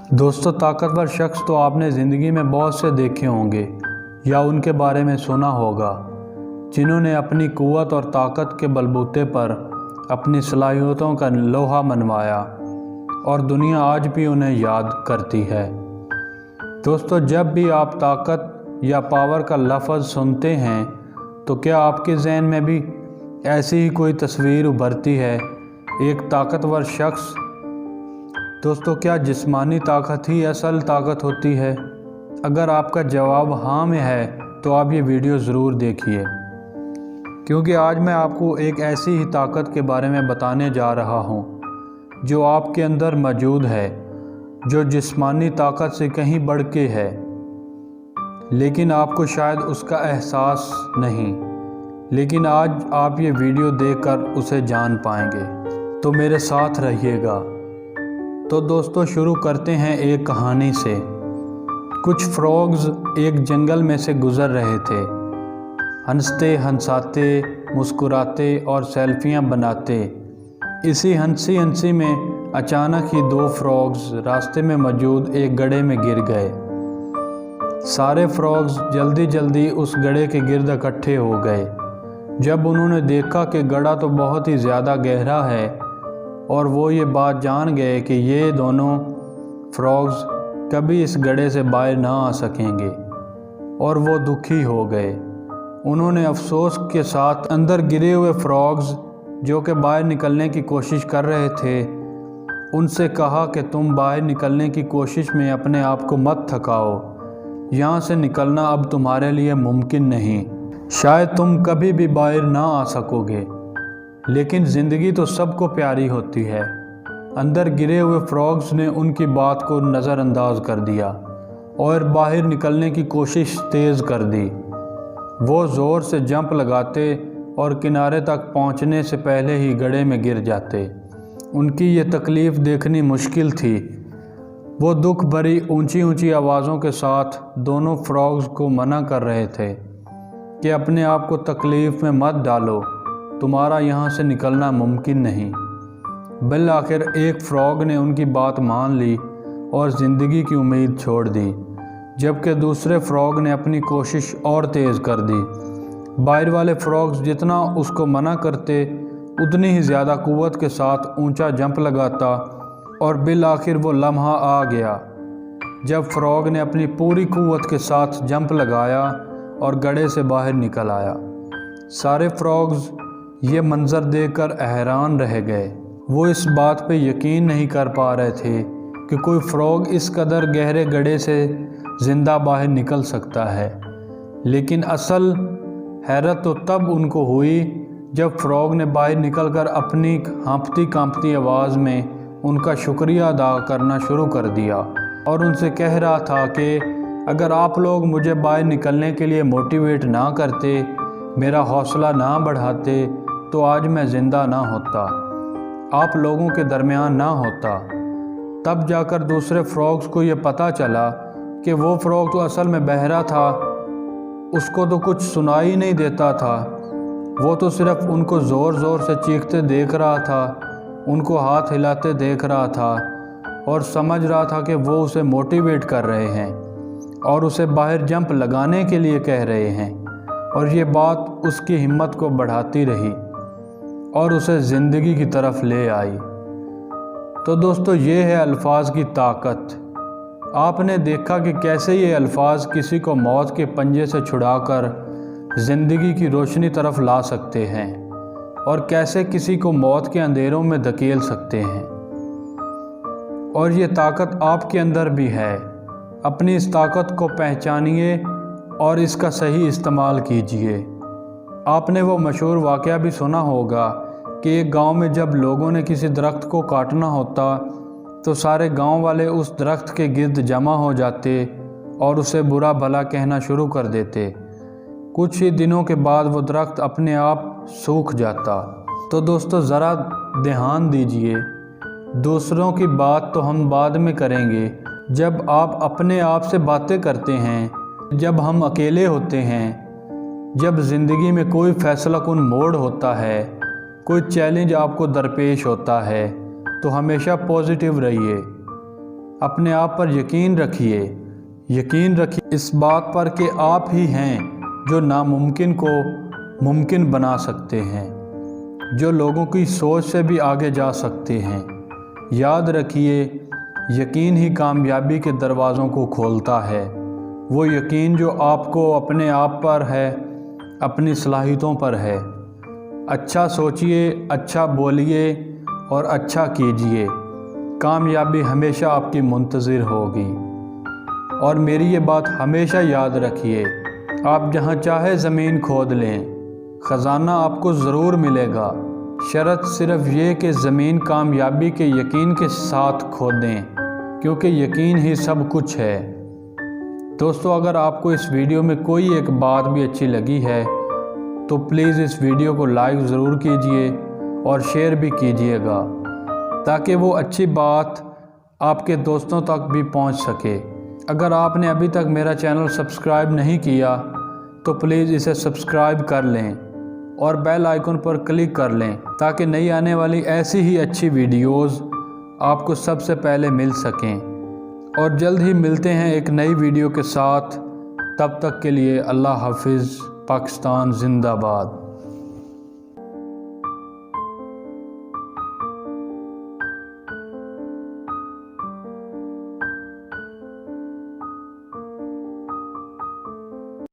दोस्तों, ताकतवर शख्स तो आपने ज़िंदगी में बहुत से देखे होंगे या उनके बारे में सुना होगा, जिन्होंने अपनी क़ुव्वत और ताकत के बलबूते पर अपनी सलाहियतों का लोहा मनवाया और दुनिया आज भी उन्हें याद करती है। दोस्तों, जब भी आप ताकत या पावर का लफ्ज़ सुनते हैं तो क्या आपके ज़हन में भी ऐसी ही कोई तस्वीर उभरती है, एक ताकतवर शख्स? दोस्तों, क्या जिस्मानी ताकत ही असल ताकत होती है? अगर आपका जवाब हाँ में है तो आप ये वीडियो ज़रूर देखिए, क्योंकि आज मैं आपको एक ऐसी ही ताकत के बारे में बताने जा रहा हूँ जो आपके अंदर मौजूद है, जो जिस्मानी ताकत से कहीं बढ़ के है, लेकिन आपको शायद उसका एहसास नहीं। लेकिन आज आप ये वीडियो देखकर उसे जान पाएंगे, तो मेरे साथ रहिएगा। तो दोस्तों, शुरू करते हैं एक कहानी से। कुछ फ्रॉग्स एक जंगल में से गुज़र रहे थे, हंसते हंसाते, मुस्कुराते और सेल्फियां बनाते। इसी हंसी हंसी में अचानक ही दो फ्रॉग्स रास्ते में मौजूद एक गड्ढे में गिर गए। सारे फ्रॉग्स जल्दी जल्दी उस गड्ढे के गिर्द इकट्ठे हो गए। जब उन्होंने देखा कि गड्ढा तो बहुत ही ज़्यादा गहरा है और वो ये बात जान गए कि ये दोनों फ्रॉग्स कभी इस गड्ढे से बाहर ना आ सकेंगे, और वो दुखी हो गए। उन्होंने अफसोस के साथ अंदर गिरे हुए फ्रॉग्स जो कि बाहर निकलने की कोशिश कर रहे थे, उनसे कहा कि तुम बाहर निकलने की कोशिश में अपने आप को मत थकाओ। यहाँ से निकलना अब तुम्हारे लिए मुमकिन नहीं। शायद तुम कभी भी बाहर ना आ सकोगे, लेकिन ज़िंदगी तो सबको प्यारी होती है। अंदर गिरे हुए फ्रॉग्स ने उनकी बात को नज़रअंदाज कर दिया और बाहर निकलने की कोशिश तेज़ कर दी। वो ज़ोर से जंप लगाते और किनारे तक पहुंचने से पहले ही गड्ढे में गिर जाते। उनकी ये तकलीफ़ देखनी मुश्किल थी। वो दुख भरी ऊंची ऊंची आवाज़ों के साथ दोनों फ्रॉग्स को मना कर रहे थे कि अपने आप को तकलीफ़ में मत डालो, तुम्हारा यहाँ से निकलना मुमकिन नहीं। बिल आखिर एक फ्रॉग ने उनकी बात मान ली और ज़िंदगी की उम्मीद छोड़ दी, जबकि दूसरे फ्रॉग ने अपनी कोशिश और तेज़ कर दी। बाहर वाले फ्रॉग्स जितना उसको मना करते, उतनी ही ज़्यादा क़ुव्वत के साथ ऊंचा जंप लगाता, और बिल आखिर वो लम्हा आ गया जब फ्रॉग ने अपनी पूरी क़ुव्वत के साथ जंप लगाया और गड्ढे से बाहर निकल आया। सारे फ्रॉग्स ये मंज़र देखकर हैरान रह गए। वो इस बात पे यकीन नहीं कर पा रहे थे कि कोई फ्रॉग इस कदर गहरे गड्ढे से ज़िंदा बाहर निकल सकता है। लेकिन असल हैरत तो तब उनको हुई जब फ्रॉग ने बाहर निकलकर अपनी हाँफती कांपती आवाज़ में उनका शुक्रिया अदा करना शुरू कर दिया और उनसे कह रहा था कि अगर आप लोग मुझे बाहर निकलने के लिए मोटिवेट ना करते, मेरा हौसला ना बढ़ाते, तो आज मैं ज़िंदा ना होता, आप लोगों के दरमियान ना होता। तब जाकर दूसरे फ्रॉग्स को ये पता चला कि वो फ्रॉग तो असल में बहरा था, उसको तो कुछ सुनाई नहीं देता था। वो तो सिर्फ़ उनको ज़ोर ज़ोर से चीखते देख रहा था, उनको हाथ हिलाते देख रहा था और समझ रहा था कि वो उसे मोटिवेट कर रहे हैं और उसे बाहर जंप लगाने के लिए कह रहे हैं। और ये बात उसकी हिम्मत को बढ़ाती रही और उसे ज़िंदगी की तरफ ले आई। तो दोस्तों, ये है अल्फाज की ताकत। आपने देखा कि कैसे ये अल्फाज किसी को मौत के पंजे से छुड़ाकर ज़िंदगी की रोशनी तरफ ला सकते हैं और कैसे किसी को मौत के अंधेरों में धकेल सकते हैं। और ये ताकत आपके अंदर भी है। अपनी इस ताकत को पहचानिए और इसका सही इस्तेमाल कीजिए। आपने वो मशहूर वाक़या भी सुना होगा कि एक गांव में जब लोगों ने किसी दरख्त को काटना होता तो सारे गांव वाले उस दरख्त के गिर्द जमा हो जाते और उसे बुरा भला कहना शुरू कर देते। कुछ ही दिनों के बाद वो दरख्त अपने आप सूख जाता। तो दोस्तों, ज़रा ध्यान दीजिए, दूसरों की बात तो हम बाद में करेंगे। जब आप अपने आप से बातें करते हैं, जब हम अकेले होते हैं, जब ज़िंदगी में कोई फ़ैसला कुन मोड़ होता है, कोई चैलेंज आपको दरपेश होता है, तो हमेशा पॉजिटिव रहिए। اپنے آپ پر یقین رکھیے اس بات پر کہ آپ ہی ہیں جو ناممکن کو ممکن بنا سکتے ہیں، جو لوگوں کی سوچ سے بھی آگے جا سکتے ہیں۔ یاد رکھیے، یقین ہی کامیابی کے دروازوں کو کھولتا ہے، وہ یقین جو آپ کو اپنے آپ پر ہے، اپنی صلاحیتوں پر ہے۔ اچھا سوچئے، اچھا بولیے اور اچھا کیجئے، کامیابی ہمیشہ آپ کی منتظر ہوگی۔ اور میری یہ بات ہمیشہ یاد رکھیے، آپ جہاں چاہے زمین کھود لیں، خزانہ آپ کو ضرور ملے گا، شرط صرف یہ کہ زمین کامیابی کے یقین کے ساتھ کھودیں، کیونکہ یقین ہی سب کچھ ہے۔ دوستو، اگر آپ کو اس ویڈیو میں کوئی ایک بات بھی اچھی لگی ہے تو پلیز اس ویڈیو کو لائک ضرور کیجئے اور شیئر بھی کیجئے گا، تاکہ وہ اچھی بات آپ کے دوستوں تک بھی پہنچ سکے۔ اگر آپ نے ابھی تک میرا چینل سبسکرائب نہیں کیا تو پلیز اسے سبسکرائب کر لیں اور بیل آئیکن پر کلک کر لیں، تاکہ نئی آنے والی ایسی ہی اچھی ویڈیوز آپ کو سب سے پہلے مل سکیں۔ اور جلد ہی ملتے ہیں ایک نئی ویڈیو کے ساتھ، تب تک کے لیے اللہ حافظ۔ پاکستان زندہ باد۔